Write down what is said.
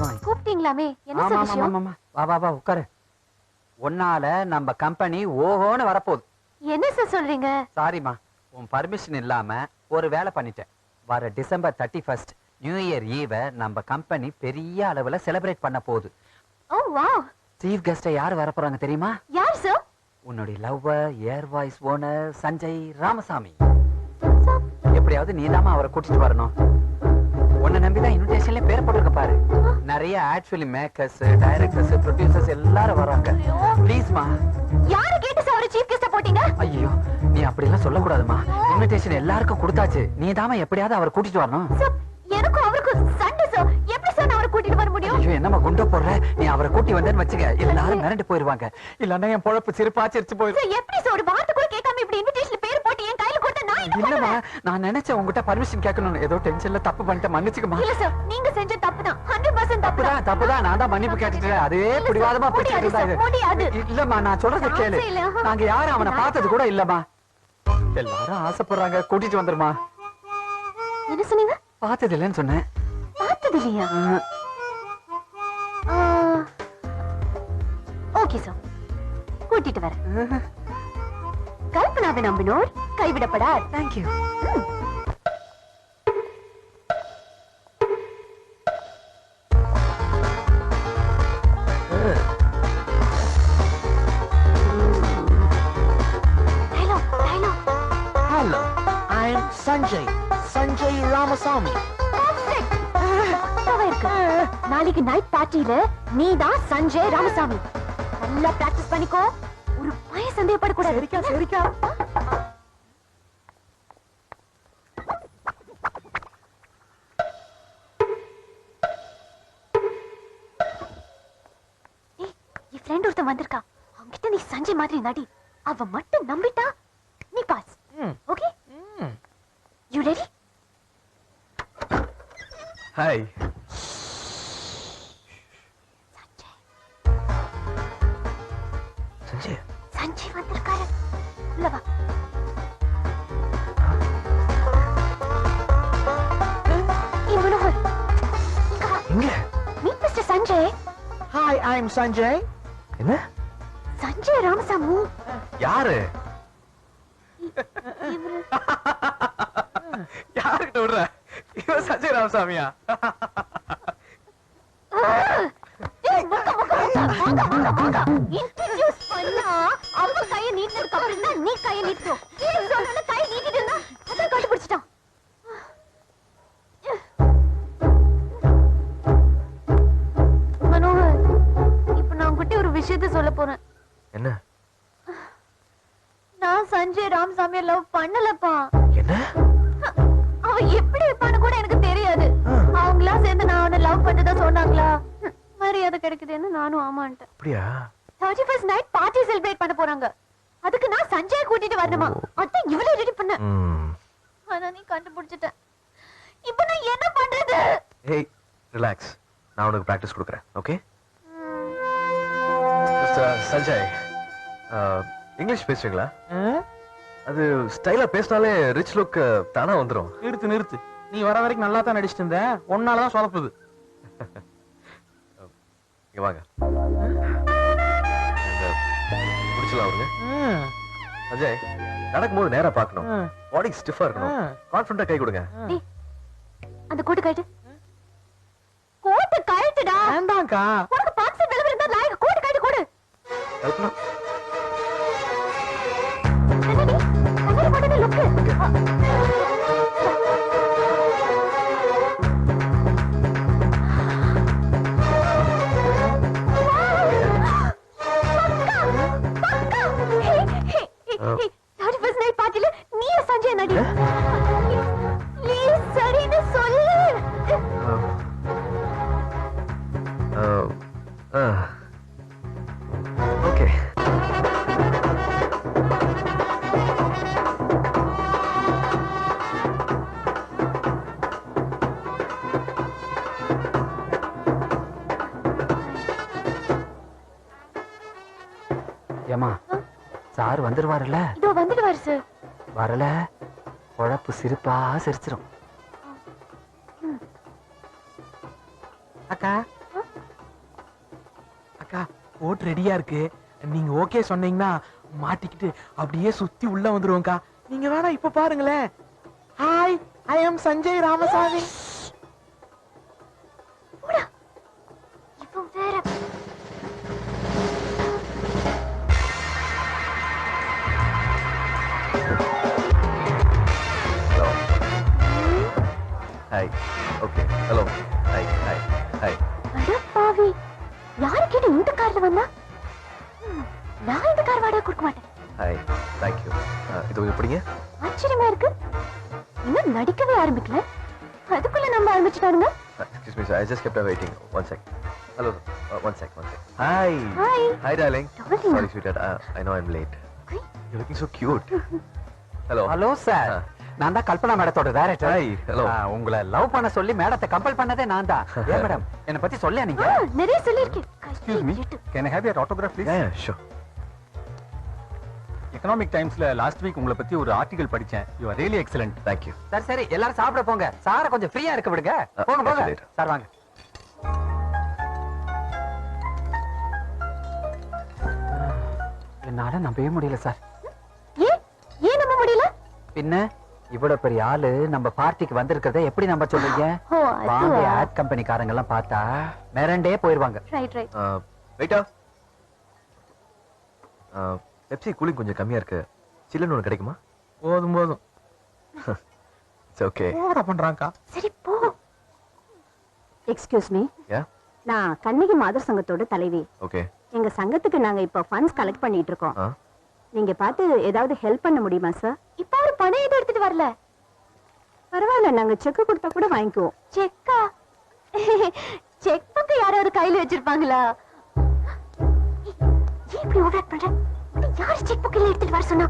வணக்கம். கூப்பிட்டீங்களாமே, என்ன சார் விஷயம்? வா வா வா உட்காரு. ஒன்னால நம்ம கம்பெனி ஓஹோன்னு வரப்போகுது. என்ன சார் சொல்றீங்க? சாரிமா, உன் பர்மிஷன் இல்லாம ஒரு வேலை பண்ணிட்டேன். வர டிசம்பர் 31 நியூ இயர் ஈவ நம்ம கம்பெனி பெரிய அளவுல செலிப்ரேட் பண்ண போகுது. ஓ வாவ். சீஃப் கெஸ்ட் யார் வர போறாங்க தெரியுமா? யார் சார்? உன்னுடைய லவ்வர், ஏர் வாய்ஸ் ஓனர் சஞ்சய் ராமசாமி. எப்படியாவது நீதாமா அவரை கூட்டிட்டு வரணும். உன்னை நம்பிதான் இன்விடேஷன்ல பேர் போட்டிருக்க பாரு. நிறைய ad film makers, directors, producers எல்லாரும் வராங்க. ப்ளீஸ் மா. யாரை கேட்டு சார் ஒரு சீஃப் கெஸ்ட் போட்டீங்க? ஐயோ, நீ அப்படி எல்லாம் சொல்ல கூடாதுமா. இன்விடேஷன் எல்லாருக்கும் கொடுத்தாச்சு. நீதாமா எப்படியாவது அவரை கூட்டிட்டு வரணும். சார், எனக்கும் அவருக்கும் சண்டை சார். எப்படி சார் நான் அவரை கூட்டிட்டு வர முடியும்? ஐயோ, என்னமா குண்ட போடுற? நீ அவரை கூட்டி வந்தேன்னு வச்சுக்க, எல்லாரும் மிரண்டு போயிருவாங்க. இல்லன்னா என் பொழப்பு சிரிப்பா சிரிச்சு போயிடும். சார், எப்படி சார் ஒரு வார்த்தை கூட கேட்காம இப்படி இன்விடேஷன்ல பேர் போட்டு என் கையில கொடுத்தா நான் என்ன இல்லமா, பண்ணுவேன்? நான் நினைச்சேன் உங்ககிட்ட பர்மிஷன் கேட்கணும். ஏதோ டென்ஷன்ல தப்பு பண்ணிட்டேன், மன்னிச்சுக்கமா. இல்ல சார், நீங்க செஞ்ச தப்புதான். 100% தப்புதான். தப்புதான். நான் தான் மன்னிப்பு கேட்டுட்டேன். அதே பிடிவாதமா முடியாது. இல்லம்மா, நான் சொல்றத கேளு. நாங்க யாரும் அவனை பார்த்தது கூட இல்லம்மா. எல்லாரும் ஆசைப்படுறாங்க, கூட்டிட்டு வந்துருமா. என்ன சொன்னீங்க? பார்த்தது இல்லைன்னு சொன்னேன். பார்த்தது இல்லையா? ஓகே சார், கூட்டிட்டு வரேன். கல்பனாவை நம்பினோர் கைவிடப்படார். Thank you. Hello, I'm Sanjay Ramasamy. நாளைக்கு நைட் பார்ட்டில நீதான் சஞ்சய் ராமசாமி. நல்லா பிராக்டிஸ் பண்ணிக்கோ. ஒரு பய சந்தேகப்படக்கூடாது. சரிக்கா சரிக்கா. என் ஃப்ரெண்ட் ஒருத்தன் வந்திருக்கா. அவங்கிட்ட நீ சஞ்சய் மாதிரி நடி. அவ மட்டும் நம்பிட்டா நீ pass. Okay? You ready? Hi. Sanjay. Sanjay வந்திருக்காரு. உள்ள வா. மனோகர், இங்க. Meet mister Sanjay. Hi, I'm Sanjay. என்ன? சஞ்சய் ராமசாமி. யாரு? இவரு யார்கிட்ட விடுற? இவன் சஞ்சய் ராமசாமியா? இன்ட்ரோ듀ஸ் பண்ணா அவ கைய நீட்டினதுக்கு அப்புறம் தான் நீ கைய நீட்டணும். ஏன் சொன்னா கைய நீட்டிட்டு இருந்தா அத கண்டுபிடிச்சிட்டான். மனோகர், இப்ப நான் உன்கிட்ட ஒரு விஷயத்தை சொல்ல போறேன். என்ன? நான் சஞ்சய் ராமசாமியை லவ் பண்ணலப்பா. என்ன? அவ எப்படி இருப்பான்னு கூட எனக்கு தெரியாது. அவங்களா சேர்ந்து நான் அவனை லவ் பண்ணதா சொன்னாங்களா? மரியாதை கிடைக்குதுன்னு நானும் ஆமான்ட்டேன். அப்படியா? 31st நைட் பார்ட்டி செலிப்ரேட் பண்ண போறாங்க. அதுக்கு நான் சஞ்சய் கூட்டிட்டு வரணுமா? அதான் இவ்வளவு ரெடி பண்ண. ஆனா நீ கண்டுபிடிச்சிட்ட. இப்போ நான் என்ன பண்றது? ஏய், ரிலாக்ஸ். நான் உனக்கு பிராக்டிஸ் கொடுக்கறேன். ஓகே? மிஸ்டர் சஞ்சய், இங்கிலீஷ் பேசுவீங்களா? அது ஸ்டைலா பேசினாலே ரிச் லுக் தானா வந்துரும். நிறுத்து. நீ வர வரைக்கும் நல்லா தான் நடிச்சிட்டு இருந்த. ஒன்னாலதான் சொதப்புது. இங்க வாங்க. புடிச்சலாம் வருங்க. சஞ்சய், நடக்கும்போது நேரா பார்க்கணும். பாடி ஸ்டிஃபா இருக்கணும். கான்ஃபிடண்டா கை கொடுங்க. அந்த கோட் கழட்டு. கோட் கழட்டுடா. வேண்டாம்க்கா. உனக்கு பான்சர் விளம்பரம் இருந்தா லாய்க்கு கோட் கழட்டு கொடு. கல்பனா. கண்ணாடி போட்டது லுக். சஞ்சய் நடி. ப்ளீஸ் சரின்னு சொல்லு. ஓகே. ஏமா, சார் வந்துருவாருல்ல? இதோ வந்துடுவாரு சார். வரல, குழப்பு சிரிப்பா சிரிச்சிரும். அக்கா, அக்கா போட் ரெடியா இருக்கு. நீங்க ஓகே சொன்னீங்கன்னா மாட்டிக்கிட்டு அப்படியே சுத்தி உள்ள வந்துருவோம்க்கா. நீங்க வேணா இப்ப பாருங்களேன். ஹாய், ஐ அம் சஞ்சய் ராமசாமி. இவன் வேற. Hello. Hi. Okay. Hello. Hi. Hi. Hi. அட பாவி, யாரு கேட்டு இந்த கார்ல வந்தா? நான் இந்த கார் வாடகை கொடுக்க மாட்டேன். ஹாய். Thank you. இது எப்படிங்க? ஆச்சரியமா இருக்கு. இன்னும் நடிக்கவே ஆரம்பிக்கல, அதுக்குள்ள நம்ம ஆரம்பிச்சுட்டாருங்க. Excuse me, sir. I just kept on waiting. One sec. Hello. One sec. Hi. Hi. Hi, darling. Darling. Sorry, sweetheart. I know I'm late. Hi. You're looking so cute. Hello. Hello sir, நான் தான் Kalpana மேடத்தோட director. Hi. Hello. உங்களை love பண்ண சொல்லி மேடத்தை compel பண்ணதே நான் தான். ஏன் madam என்ன பத்தி சொல்ல நீங்க? நிறைய சொல்லிருக்கேன். Excuse me, can I have your autograph please? Yeah, sure. Economic டைம்ஸ்ல லாஸ்ட் வீக் உங்களை பத்தி ஒரு ஆர்டிகல் படிச்சேன். You are really excellent. Thank you. சரி சரி, எல்லாரும் சாப்பிட போங்க. சாரை கொஞ்சம் ஃப்ரீயா இருக்க விடுங்க. போங்க போங்க. later. சார் வாங்க. என்னால நம்பவே முடியல சார். ஏன் நம்ப முடியல? பின்ன இவ்வளவு பெரிய ஆளு நம்ம பார்ட்டிக்கு வந்திருக்கிறத எப்படி நம்ப சொல்றீங்க? ஓ, வாங்க, அதுவா? ஆட் கம்பெனிக்காரங்க எல்லாம் பார்த்தா மிரண்டே போயிருவாங்க. Right right. Waiter. Pepsi cooling கொஞ்சம் கம்மியா இருக்கு. சில்லுன்னு ஒன்று கிடைக்குமா? போதும் போதும். It's okay. ஓவரா பண்றாங்கக்கா. சரி போ. Excuse me, Yeah? நான் கண்ணகி மாதர் சங்கத்தோட தலைவி. Okay. எங்க சங்கத்துக்கு நாங்க இப்ப ஃபண்ட்ஸ் கலெக்ட் பண்ணிட்டு இருக்கோம். ஆ? நீங்க பார்த்து ஏதாவது ஹெல்ப் பண்ண முடியுமா சார்? இப்ப ஒரு பணம் எதுவும் எடுத்துட்டு வரல. பரவாயில்ல, நாங்க செக் கொடுத்தா கூட வாங்கிக்குவோம். செக்கா? செக் புக் யாராவது கையில வச்சிருப்பாங்களா? ஏன் இப்படி ஓவர் பண்ற? யார் செக் புக் எடுத்துட்டு வர சொன்னா?